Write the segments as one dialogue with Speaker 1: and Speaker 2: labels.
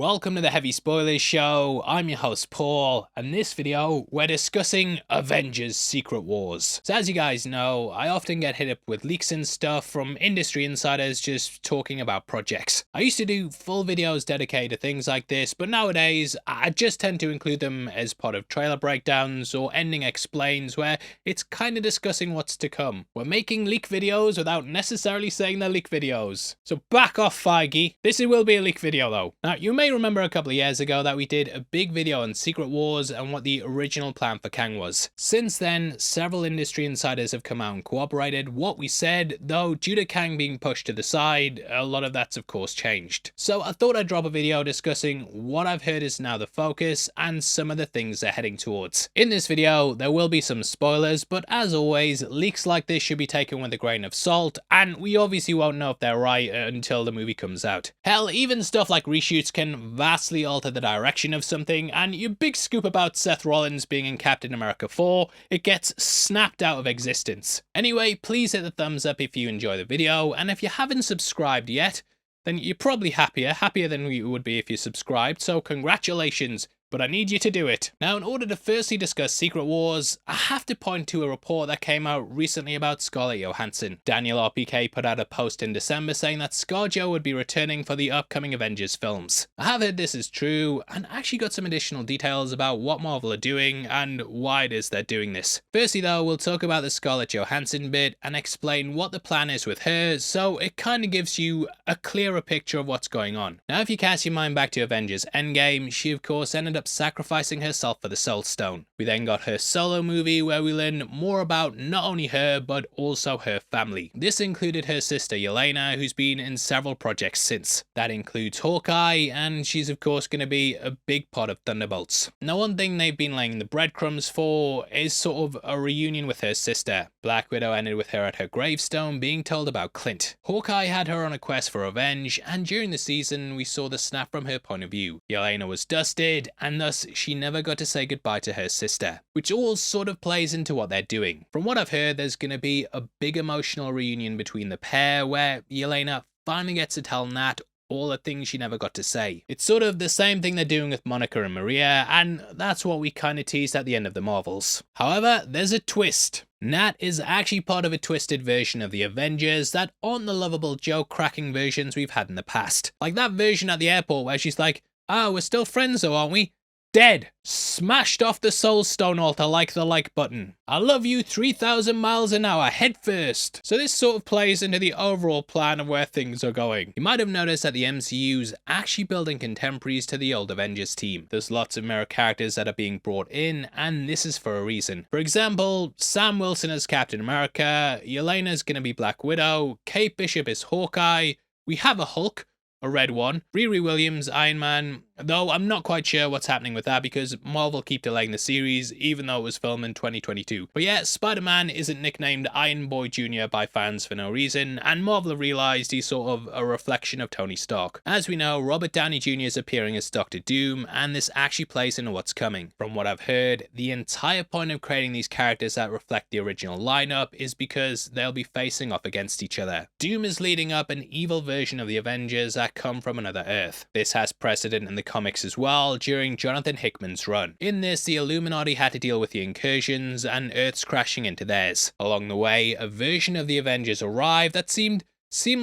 Speaker 1: Welcome to the Heavy Spoilers Show. I'm your host Paul, and in this video we're discussing Avengers Secret Wars. So as you guys know, I often get hit up with leaks and stuff from industry insiders just talking about projects. I used to do full videos dedicated to things like this, but nowadays I just tend to include them as part of trailer breakdowns or ending explains where it's kind of discussing what's to come. We're making leak videos without necessarily saying they're leak videos. So back off, Feige. This will be a leak video though. Now you may remember a couple of years ago that we did a big video on Secret Wars and what the original plan for Kang was. Since then, several industry insiders have come out and corroborated what we said, though due to Kang being pushed to the side, a lot of that's of course changed. So I thought I'd drop a video discussing what I've heard is now the focus and some of the things they're heading towards. In this video, there will be some spoilers, but as always, leaks like this should be taken with a grain of salt, and we obviously won't know if they're right until the movie comes out. Hell, even stuff like reshoots can vastly alter the direction of something, and your big scoop about Seth Rollins being in Captain America 4, it gets snapped out of existence. Anyway, please hit the thumbs up if you enjoy the video, and if you haven't subscribed yet, then you're probably happier than you would be if you subscribed, so congratulations. But I need you to do it. Now, in order to firstly discuss Secret Wars, I have to point to a report that came out recently about Scarlett Johansson. Daniel RPK put out a post in December saying that ScarJo would be returning for the upcoming Avengers films. I have heard this is true, and actually got some additional details about what Marvel are doing and why it is they're doing this. Firstly though, we'll talk about the Scarlett Johansson bit and explain what the plan is with her, so it kind of gives you a clearer picture of what's going on. Now, if you cast your mind back to Avengers Endgame, she of course ended up sacrificing herself for the Soul Stone. We then got her solo movie where we learn more about not only her but also her family. This included her sister Yelena, who's been in several projects since. That includes Hawkeye, and she's of course going to be a big part of Thunderbolts. Now, one thing they've been laying the breadcrumbs for is sort of a reunion with her sister. Black Widow ended with her at her gravestone being told about Clint. Hawkeye had her on a quest for revenge, and during the season we saw the snap from her point of view. Yelena was dusted, and thus she never got to say goodbye to her sister, which all sort of plays into what they're doing. From what I've heard, there's going to be a big emotional reunion between the pair where Yelena finally gets to tell Nat all the things she never got to say. It's sort of the same thing they're doing with Monica and Maria, and that's what we kind of teased at the end of the Marvels. However, there's a twist. Nat is actually part of a twisted version of the Avengers that aren't the lovable joke-cracking versions we've had in the past. Like that version at the airport where she's like, "Ah, we're still friends though, aren't we?" Dead. Smashed off the Soul Stone altar like the like button. I love you 3,000 miles an hour, head first. So this sort of plays into the overall plan of where things are going. You might have noticed that the MCU's actually building contemporaries to the old Avengers team. There's lots of mirror characters that are being brought in, and this is for a reason. For example, Sam Wilson as Captain America, Yelena's gonna be Black Widow, Kate Bishop is Hawkeye, we have a Hulk, a red one, Riri Williams, Iron Man, though I'm not quite sure what's happening with that because Marvel keep delaying the series even though it was filmed in 2022. But yeah, Spider-Man isn't nicknamed Iron Boy Jr. by fans for no reason, and Marvel have realised he's sort of a reflection of Tony Stark. As we know, Robert Downey Jr. is appearing as Doctor Doom, and this actually plays into what's coming. From what I've heard, the entire point of creating these characters that reflect the original lineup is because they'll be facing off against each other. Doom is leading up an evil version of the Avengers that come from another Earth. This has precedent in the comics as well during Jonathan Hickman's run. In this, the Illuminati had to deal with the incursions and Earths crashing into theirs. Along the way, a version of the Avengers arrived that seemed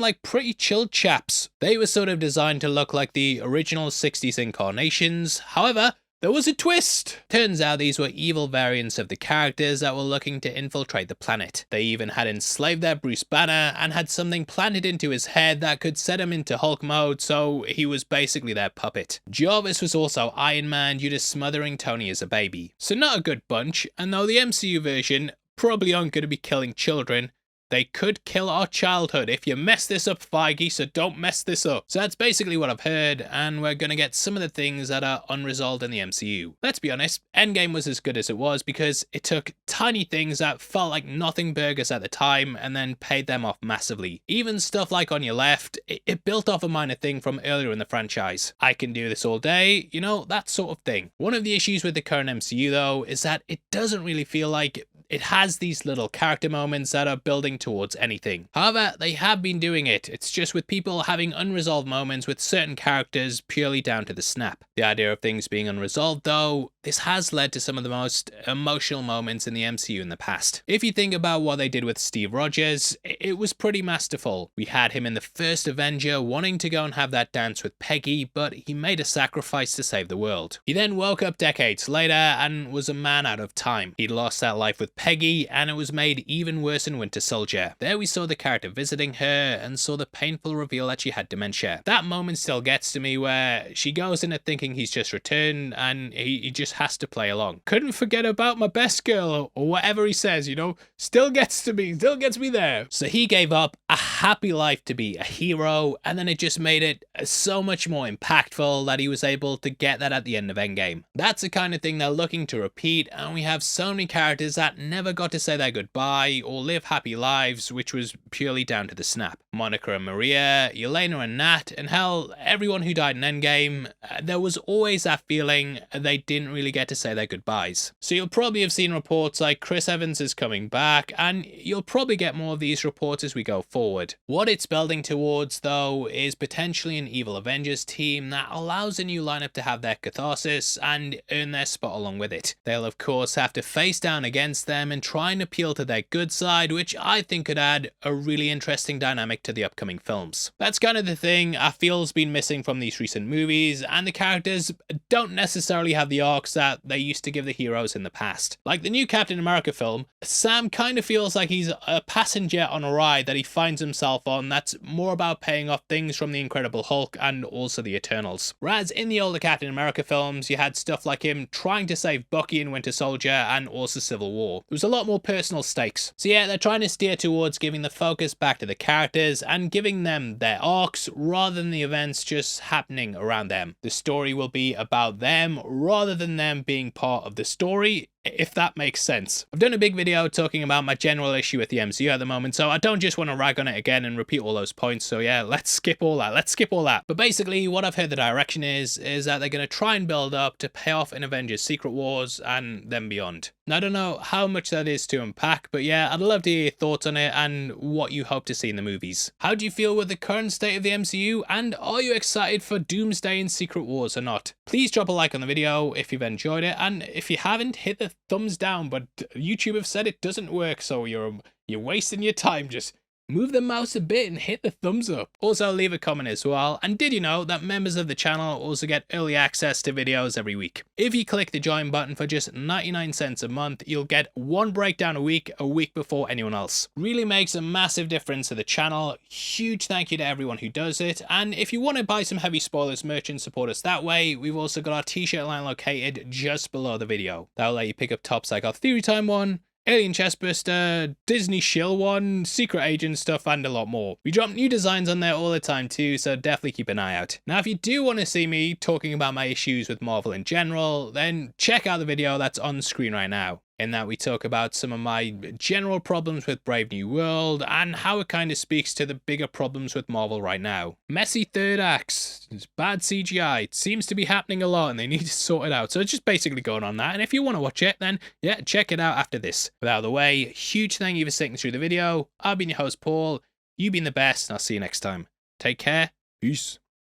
Speaker 1: like pretty chilled chaps. They were sort of designed to look like the original 60s incarnations. However, there was a twist! Turns out these were evil variants of the characters that were looking to infiltrate the planet. They even had enslaved their Bruce Banner and had something planted into his head that could set him into Hulk mode, so he was basically their puppet. Jarvis was also Iron Man due to smothering Tony as a baby. So not a good bunch, and though the MCU version probably aren't going to be killing children, they could kill our childhood if you mess this up, Feige, so don't mess this up. So that's basically what I've heard, and we're going to get some of the things that are unresolved in the MCU. Let's be honest, Endgame was as good as it was because it took tiny things that felt like nothing burgers at the time and then paid them off massively. Even stuff like On Your Left, it built off a minor thing from earlier in the franchise. I can do this all day, you know, that sort of thing. One of the issues with the current MCU though is that it doesn't really feel like it has these little character moments that are building towards anything. However, they have been doing it. It's just with people having unresolved moments with certain characters purely down to the snap. The idea of things being unresolved though, this has led to some of the most emotional moments in the MCU in the past. If you think about what they did with Steve Rogers, it was pretty masterful. We had him in the first Avenger wanting to go and have that dance with Peggy, but he made a sacrifice to save the world. He then woke up decades later and was a man out of time. He'd lost that life with Peggy, and it was made even worse in Winter Soldier. There we saw the character visiting her and saw the painful reveal that she had dementia. That moment still gets to me where she goes in it thinking he's just returned and he just has to play along. Couldn't forget about my best girl, or whatever he says, you know, still gets to me, still gets me there. So he gave up a happy life to be a hero, and then it just made it so much more impactful that he was able to get that at the end of Endgame. That's the kind of thing they're looking to repeat, and we have so many characters that never got to say their goodbye or live happy lives, which was purely down to the snap. Monica and Maria, Yelena and Nat, and hell, everyone who died in Endgame, there was always that feeling they didn't really get to say their goodbyes. So you'll probably have seen reports like Chris Evans is coming back, and you'll probably get more of these reports as we go forward. What it's building towards though is potentially an evil Avengers team that allows a new lineup to have their catharsis and earn their spot along with it. They'll of course have to face down against them and try and appeal to their good side, which I think could add a really interesting dynamic to the upcoming films. That's kind of the thing I feel has been missing from these recent movies, and the characters don't necessarily have the arcs that they used to give the heroes in the past. Like the new Captain America film, Sam kind of feels like he's a passenger on a ride that he finds himself on that's more about paying off things from the Incredible Hulk and also the Eternals. Whereas in the older Captain America films, you had stuff like him trying to save Bucky in Winter Soldier and also Civil War. There was a lot more personal stakes. So yeah, they're trying to steer towards giving the focus back to the characters and giving them their arcs rather than the events just happening around them. The story will be about them rather than them being part of the story, if that makes sense. I've done a big video talking about my general issue with the MCU at the moment, so I don't just want to rag on it again and repeat all those points, so yeah, let's skip all that. But basically, what I've heard the direction is that they're going to try and build up to pay off in Avengers Secret Wars and then beyond. Now, I don't know how much that is to unpack, but yeah, I'd love to hear your thoughts on it and what you hope to see in the movies. How do you feel with the current state of the MCU, and are you excited for Doomsday and Secret Wars or not? Please drop a like on the video if you've enjoyed it, and if you haven't, hit the thumbs down, but YouTube have said it doesn't work, so you're wasting your time. Just move the mouse a bit and hit the thumbs up. Also, leave a comment as well. And did you know that members of the channel also get early access to videos every week? If you click the join button for just 99 cents a month, you'll get one breakdown a week before anyone else. Really makes a massive difference to the channel. Huge thank you to everyone who does it. And if you want to buy some Heavy Spoilers merch and support us that way, we've also got our t-shirt line located just below the video. That'll let you pick up tops like our Theory Time one, Alien Chestburster, Disney Shill one, Secret Agent stuff, and a lot more. We drop new designs on there all the time too, so definitely keep an eye out. Now, if you do want to see me talking about my issues with Marvel in general, then check out the video that's on screen right now. In that we talk about some of my general problems with Brave New World and how it kind of speaks to the bigger problems with Marvel right now. Messy third acts, bad CGI, it seems to be happening a lot and they need to sort it out. So it's just basically going on that. And if you want to watch it, then yeah, check it out after this. But out of the way, huge thank you for sticking through the video. I've been your host, Paul. You've been the best, and I'll see you next time. Take care. Peace.